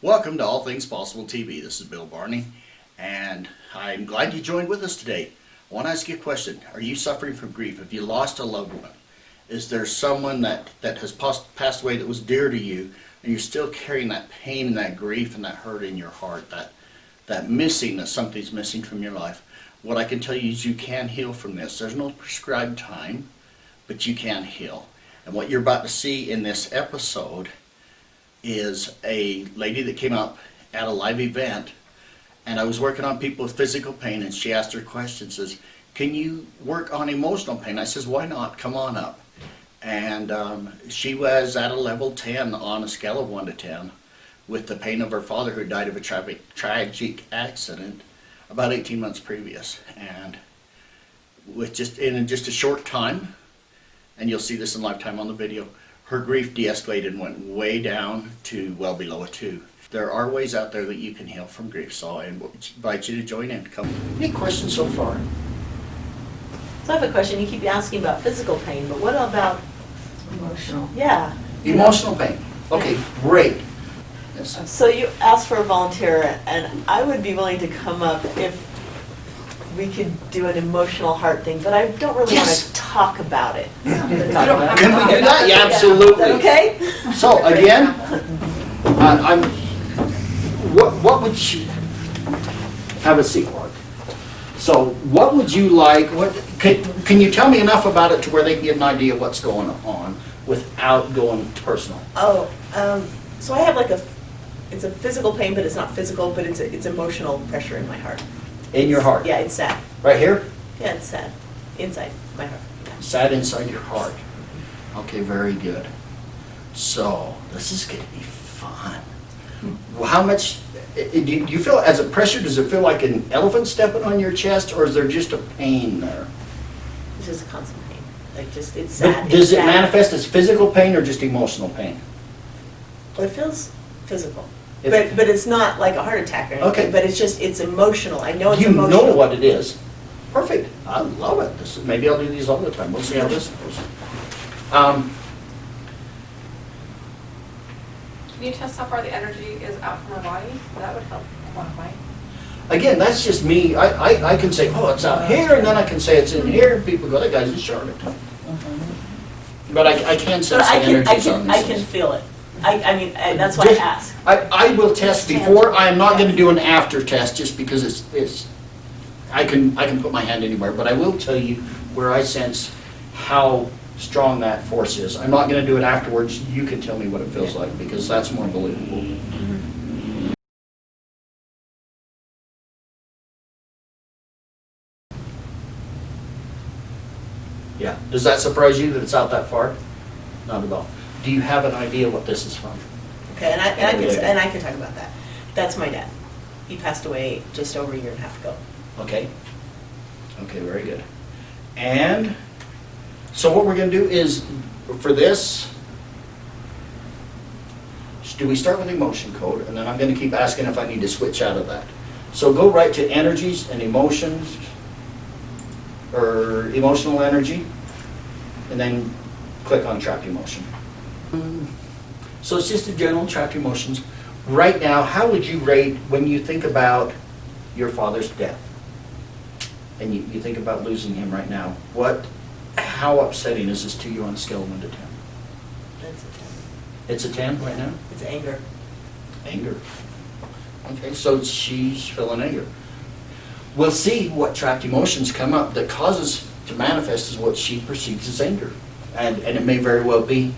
Welcome to All Things Possible TV. This is Bill Barney, and I'm glad you joined with us today. I want to ask you a question. Are you suffering from grief? Have you lost a loved one? Is there someone that has passed away that was dear to you, and you're still carrying that pain and that grief and that hurt in your heart, that missing, that something's missing from your life? What I can tell you is you can heal from this. There's no prescribed time, but you can heal. And what you're about to see in this episode is a lady that came up at a live event, and I was working on people with physical pain, and she asked her question, says, can you work on emotional pain? I says, why not? Come on up. And she was at a level 10 on a scale of 1 to 10 with the pain of her father, who died of a tragic accident about 18 months previous. And with in just a short time, and you'll see this in lifetime on the video, her grief de-escalated and went way down to well below a 2. There are ways out there that you can heal from grief, so I invite you to join in. Come. Any questions so far? So I have a question. You keep asking about physical pain, but what about Emotional. Yeah. Emotional pain. Okay, great. Yes. So you asked for a volunteer, and I would be willing to come up if we could do an emotional heart thing, but I don't really want to talk about it. Can we do that? Yeah, absolutely. Is that okay? So again, what would you have a seat? So what would you like? Can you tell me enough about it to where they can get an idea of what's going on without going personal? Oh, so I have it's a physical pain, but it's not physical, but it's emotional pressure in my heart. In your heart? Yeah, it's sad. Right here? Yeah, it's sad. Inside my heart. Yeah. Sad inside your heart. Okay, very good. So, this is going to be fun. How much, do you feel, as a pressure, does it feel like an elephant stepping on your chest, or is there just a pain there? It's just a constant pain. It's sad. Does it manifest as physical pain or just emotional pain? Well, it feels physical. But it's not like a heart attack or anything. Okay. But it's emotional. I know it's emotional. You know what it is. Perfect. I love it. Maybe I'll do these all the time. We'll see how this goes. Can you test how far the energy is out from our body? That would help quantify. Again, that's just me. I can say, oh, it's out here, and then I can say it's in here, and people go, that guy's in Charlotte. But I can sense the energies on this. I can feel it. I mean, that's why I ask. I will test before. I am not going to do an after test just because I can put my hand anywhere, but I will tell you where I sense how strong that force is. I'm not going to do it afterwards. You can tell me what it feels like, because that's more believable. Yeah. Does that surprise you that it's out that far? Not at all. Do you have an idea what this is from? Okay, and I can talk about that. That's my dad. He passed away just over a year and a half ago. Okay. Okay, very good. And so what we're going to do is, for this, do we start with emotion code, and then I'm going to keep asking if I need to switch out of that. So go right to energies and emotions, or emotional energy, and then click on trapped emotion. So it's just a general trapped emotions. Right now, how would you rate when you think about your father's death? And you think about losing him right now. How upsetting is this to you on a scale of 1 to 10? That's a 10. It's a 10 right now? It's anger. Anger. Okay, so she's feeling anger. We'll see what trapped emotions come up that causes to manifest as what she perceives as anger. And it may very well be.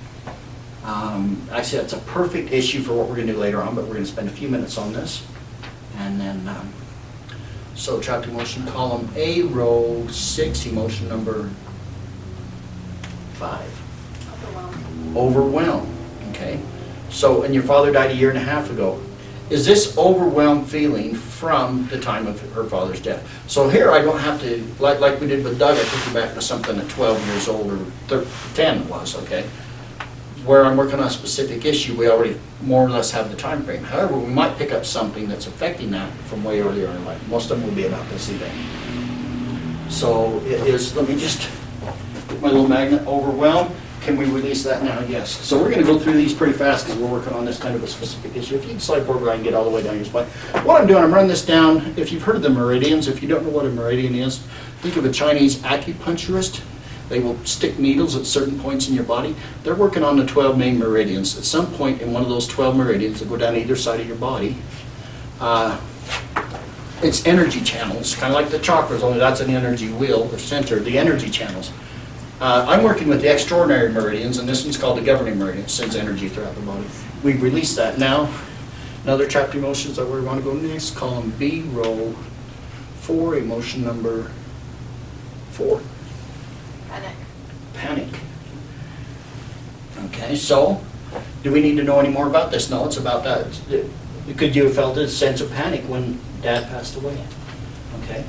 Actually, that's a perfect issue for what we're going to do later on, but we're going to spend a few minutes on this. And then, so trapped emotion, column A, row 6, emotion number 5. Overwhelmed. Okay. So, and your father died a year and a half ago. Is this overwhelmed feeling from the time of her father's death? So here I don't have to, like we did with Doug, I took you back to something at 12 years old, or 10 it was, okay? Where I'm working on a specific issue, we already more or less have the time frame. However, we might pick up something that's affecting that from way earlier in life. Most of them will be about this event. So it is, let me just get my little magnet, overwhelmed. Can we release that now? Yes. So we're going to go through these pretty fast because we're working on this kind of a specific issue. If you can slide forward, I can get all the way down your spine. What I'm doing, I'm running this down. If you've heard of the meridians, if you don't know what a meridian is, think of a Chinese acupuncturist. They will stick needles at certain points in your body. They're working on the 12 main meridians. At some point in one of those 12 meridians that go down either side of your body, it's energy channels, kind of like the chakras, only that's an energy wheel or center, the energy channels. I'm working with the extraordinary meridians, and this one's called the governing meridian. It sends energy throughout the body. We've released that. Now, another trapped emotions that we want to go next, column B, row 4, emotion number 4. Panic. Panic. Okay, so, do we need to know any more about this? No, it's about that. Could you have felt a sense of panic when Dad passed away? Okay.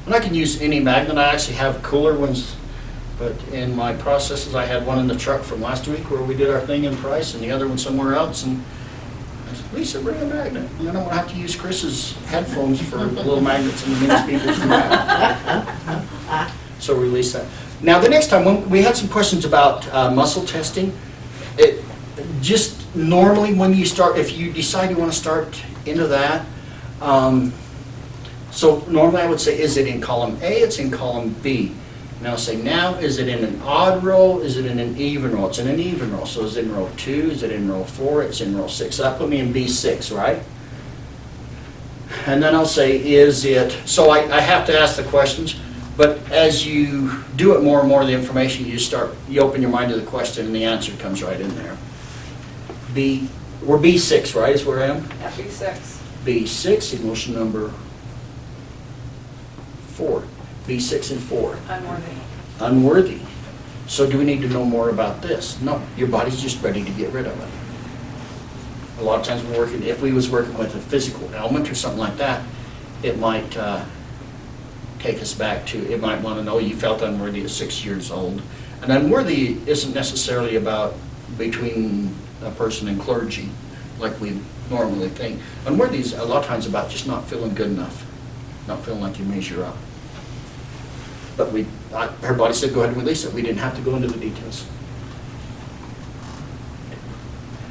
And I can use any magnet. I actually have cooler ones, but in my processes I had one in the truck from last week where we did our thing in Price and the other one somewhere else. And I said, Lisa, bring a magnet. I don't want to have to use Chris's headphones for the little magnets in the mini speakers. So release that. Now the next time, when we had some questions about muscle testing. Just normally when you start, if you decide you want to start into that, so normally I would say, is it in column A? It's in column B. Now say, now is it in an odd row? Is it in an even row? It's in an even row. So is it in row 2? Is it in row 4? It's in row 6. So that put me in B6, right? And then I'll say, is it, so I have to ask the questions, but as you do it more and more, the information, you open your mind to the question and the answer comes right in there. We're B6, right, is where I am? Yeah, B6. B6, emotion number 4. B6 and 4. Unworthy. Unworthy. So do we need to know more about this? No, your body's just ready to get rid of it. A lot of times if we was working with a physical ailment or something like that, it might take us back to, it might want to know you felt unworthy at 6 years old. And unworthy isn't necessarily about between a person and clergy, like we normally think. Unworthy is a lot of times about just not feeling good enough, not feeling like you measure up. But her body said, go ahead and release it. We didn't have to go into the details.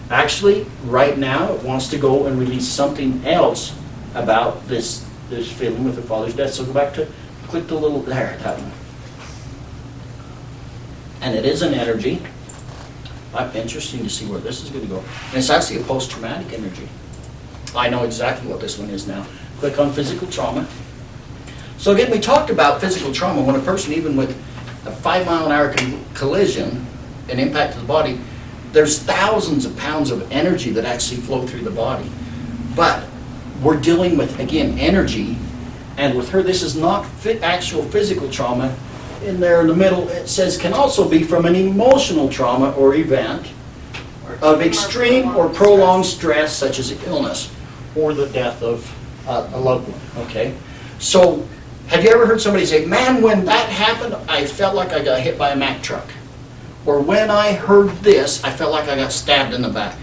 Actually, right now, it wants to go and release something else about this feeling with the father's death. So go back to, click the little, there, that one. And it is an energy. Interesting to see where this is going to go. And it's actually a post-traumatic energy. I know exactly what this one is now. Click on physical trauma. So again, we talked about physical trauma when a person, even with a 5-mile-an-hour collision, an impact to the body, there's thousands of pounds of energy that actually flow through the body. But we're dealing with, again, energy, and with her, this is not actual physical trauma. In there in the middle, it says can also be from an emotional trauma or event of extreme or prolonged stress, such as illness or the death of a loved one. Okay, so have you ever heard somebody say, man, when that happened, I felt like I got hit by a Mack truck? Or when I heard this, I felt like I got stabbed in the back.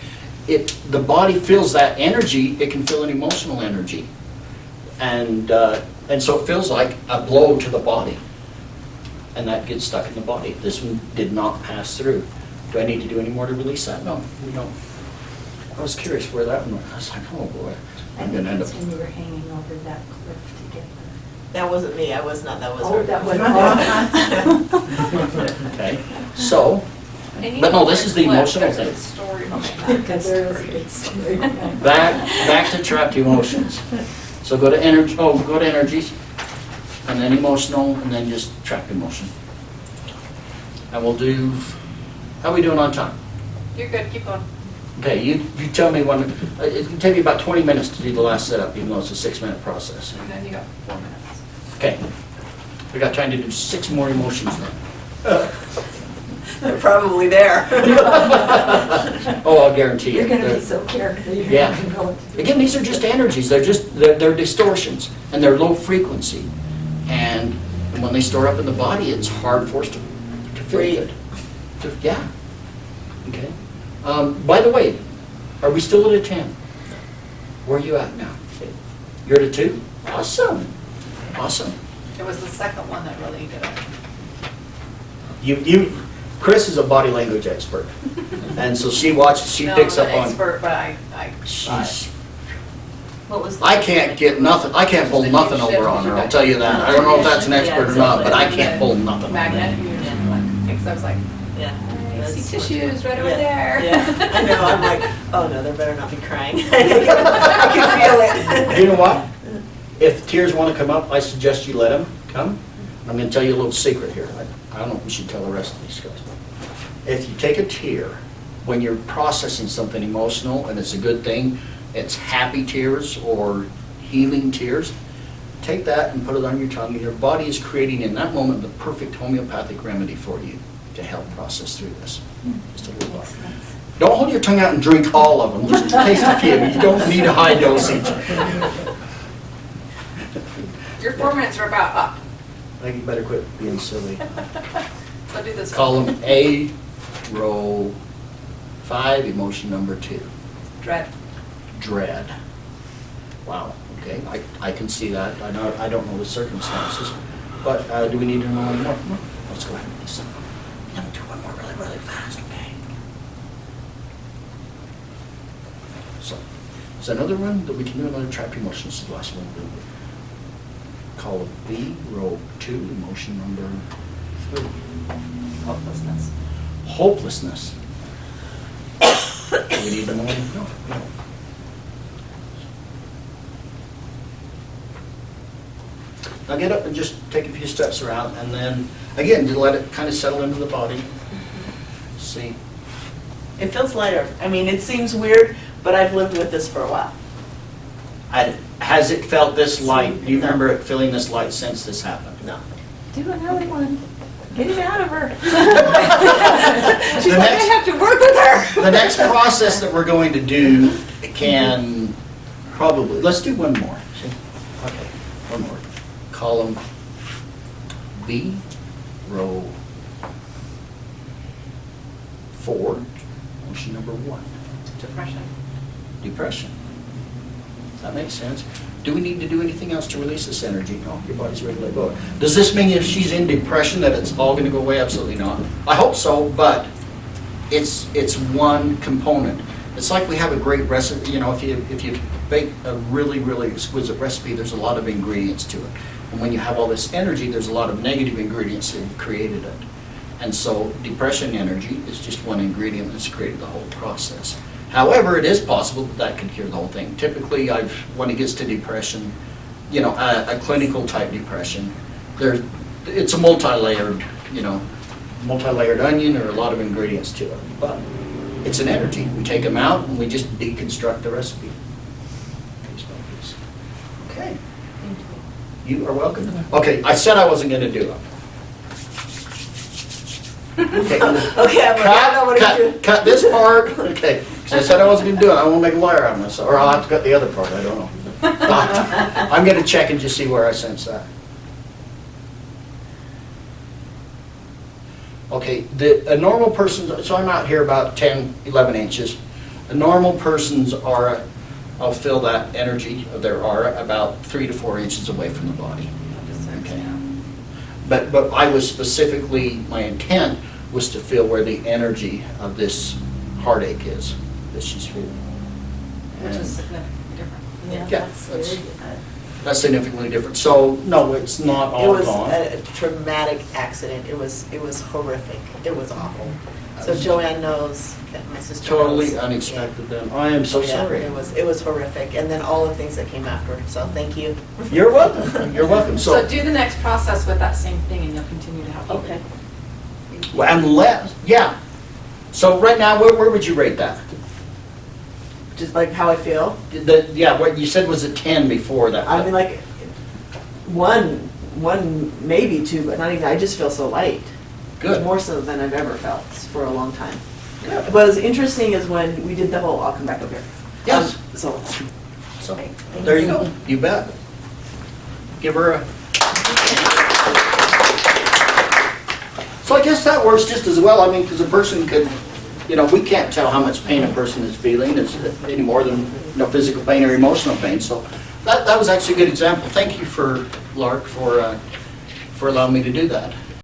The body feels that energy. It can feel an emotional energy. And so it feels like a blow to the body. And that gets stuck in the body. This one did not pass through. Do I need to do any more to release that? No, we don't. I was curious where that one went. I was like, oh boy. I think it's when you were hanging over that cliff together. That wasn't me, I was not, that was Oh, her. that was Okay, so, And you but no, know this where is the it flipped, emotional there's a thing. story behind that. Because there is a good story. Back to trapped emotions. So go to energies, and then emotional, and then just trapped emotion. And we'll do, how are we doing on time? You're good, keep going. Okay, you tell me when, it can take me about 20 minutes to do the last setup, even though it's a 6-minute process. And then you got 4 minutes. Okay, we got time to do 6 more emotions then. They're probably there. Oh, I'll guarantee you. You're going to be so careful. You're Yeah. going to go. Again, these are just energies. They're distortions, and they're low frequency. And when they store up in the body, it's hard for us to feel good. Yeah. Okay. By the way, are we still at a 10? Where are you at now? You're at a 2? Awesome. Awesome. It was the second one that really did it. Kris is a body language expert. And so she watches, she No, picks I'm up an on, expert, but I she's, What was the? I can't get nothing, I can't pull nothing over on her, I'll tell you that. I don't know if that's an expert or not, but I can't pull nothing on magnet, her. you just like, because I was like, Yeah. I That's see what tissues right over Yeah. there. Yeah, I know, I'm like, oh no, there better not be crying. I can feel it. You know what? If tears want to come up, I suggest you let them come. I'm going to tell you a little secret here. I don't know if we should tell the rest of these guys. If you take a tear, when you're processing something emotional, and it's a good thing, it's happy tears or healing tears, take that and put it on your tongue, and your body is creating in that moment the perfect homeopathic remedy for you to help process through this. Just a little while. Don't hold your tongue out and drink all of them. Just taste a few. You don't need a high dosage. Your 4 minutes are about up. I think you better quit being silly. So do this. Column A, row 5, emotion number 2, Dread. dread. Wow, okay, I can see that. I don't know the circumstances, but do we need to know any more? No. Let's go ahead and do some. Let me do one more really, really fast, okay? So, is there another one that we can do? Another trap emotion? This is the last one we'll do. Column B, row 2, emotion number 3. Hopelessness. Hopelessness. Do we need to know? No. Now get up and just take a few steps around, and then, again, to let it kind of settle into the body. See. It feels lighter. I mean, it seems weird, but I've lived with this for a while. Has it felt this light? Do you remember it feeling this light since this happened? No. Do another one. Get it out of her. She's The like, next- I have to work with her. The next process that we're going to do can probably, let's do one more. See? Okay, one more. Column B, row 4, motion number 1. Depression. Depression. That makes sense. Do we need to do anything else to release this energy? No, your body's ready to let go. Does this mean if she's in depression that it's all going to go away? Absolutely not. I hope so, but it's one component. It's like we have a great recipe. You know, if you bake a really, really exquisite recipe, there's a lot of ingredients to it. And when you have all this energy, there's a lot of negative ingredients that have created it. And so depression energy is just one ingredient that's created the whole process. However, it is possible that could cure the whole thing. Typically, when it gets to depression, you know, a clinical type depression, it's a multi-layered onion, or a lot of ingredients to it. But it's an energy. We take them out and we just deconstruct the recipe. Okay. You are welcome. Okay, I said I wasn't going to do it. Okay. Okay, I'm like, I know what to do. Cut this part. Okay. So I said I wasn't going to do it. I won't make a liar out of myself. Or I'll have to cut the other part. I don't know. I'm going to check and just see where I sense that. Okay, a normal person, so I'm out here about 10, 11 inches. A normal person's aura, I'll feel that energy of their aura about 3 to 4 inches away from the body. Okay. But I was specifically, my intent was to feel where the energy of this heartache is that she's feeling. Which And is significantly different. Yeah, Yeah, that's that's- very good. that's significantly different. So, no, it's not It all was gone. a traumatic accident. It was horrific. It was awful. So Joanne knows, my sister knows. Totally unexpected then. I am so Yeah, sorry. it was horrific. And then all the things that came after. So thank you. You're welcome. You're welcome. So do the next process with that same thing and you'll continue to help people. Okay. Well, unless, yeah. So right now, where would you rate that? Just like how I feel. Yeah, what you said was a 10 before that. I mean, like, one, maybe 2, but not even, I just feel so light. Good. More so than I've ever felt for a long time. Good. What was interesting is when we did the whole, I'll come back up here. Yes. So, So, there you go. You bet. Give her a... So I guess that works just as well. I mean, because a person could, you know, we can't tell how much pain a person is feeling. It's any more than, you know, physical pain or emotional pain. So that was actually a good example. Thank you for, Lark, for for allowing me to do that.